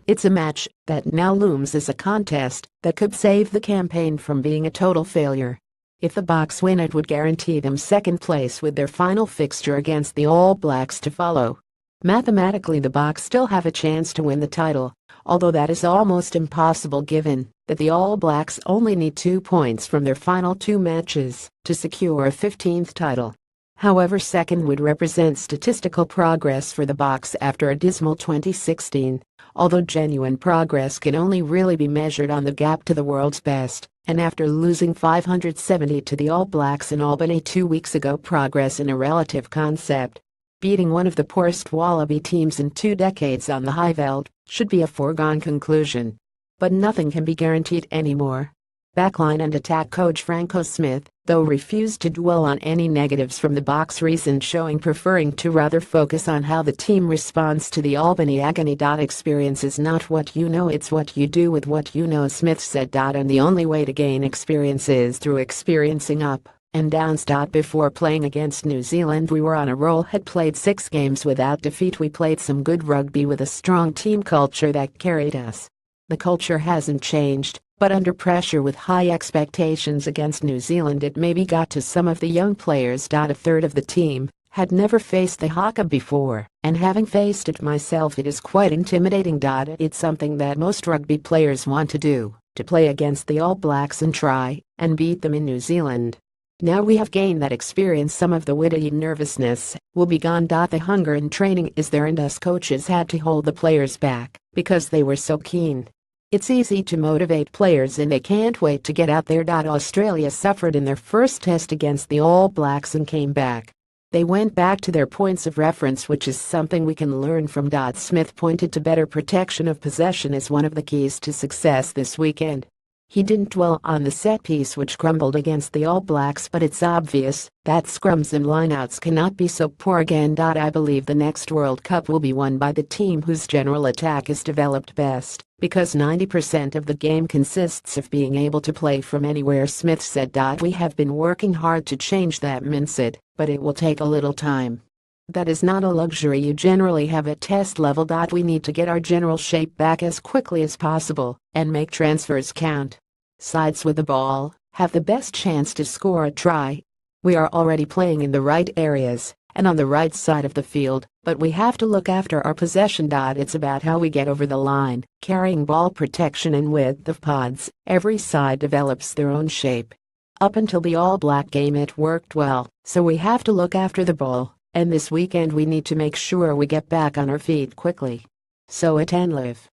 It's a match that now looms as a contest that could save the campaign from being a total failure. If the Boks win, it would guarantee them second place with their final fixture against the All Blacks to follow. Mathematically, the Boks still have a chance to win the title, although that is almost impossible given that the All Blacks only need 2 points from their final 2 matches to secure a 15th title. However, second would represent statistical progress for the Boks after a dismal 2016, although genuine progress can only really be measured on the gap to the world's best, and after losing 570 to the All Blacks in Albany 2 weeks ago, progress in a relative concept. Beating one of the poorest Wallaby teams in 2 decades on the high veld should be a foregone conclusion. But nothing can be guaranteed anymore. Backline and attack coach Franco Smith, though, refused to dwell on any negatives from the Boks' recent showing, preferring to rather focus on how the team responds to the Albany agony. Experience is not what you know, it's what you do with what you know, Smith said. And the only way to gain experience is through experiencing up and downs. Before playing against New Zealand, we were on a roll, had played 6 games without defeat. We played some good rugby with a strong team culture that carried us. The culture hasn't changed, but under pressure with high expectations against New Zealand, it maybe got to some of the young players. A third of the team had never faced the haka before, and having faced it myself, it is quite intimidating. It's something that most rugby players want to do, to play against the All Blacks and try and beat them in New Zealand. Now we have gained that experience, some of the witty nervousness will be gone. The hunger in training is there, and us coaches had to hold the players back because they were so keen. It's easy to motivate players and they can't wait to get out there. Australia suffered in their first test against the All Blacks and came back. They went back to their points of reference, which is something we can learn from. Smith pointed to better protection of possession as one of the keys to success this weekend. He didn't dwell on the set piece, which crumbled against the All Blacks, but it's obvious that scrums and lineouts cannot be so poor again. I believe the next World Cup will be won by the team whose general attack is developed best, because 90% of the game consists of being able to play from anywhere, Smith said. We have been working hard to change that mindset, but it will take a little time. That is not a luxury you generally have at test level. We need to get our general shape back as quickly as possible and make transfers count. Sides with the ball have the best chance to score a try. We are already playing in the right areas and on the right side of the field, but we have to look after our possession. It's about how we get over the line, carrying ball protection and width of pods. Every side develops their own shape. Up until the All Black game it worked well, so we have to look after the ball, and this weekend we need to make sure we get back on our feet quickly. So it and live.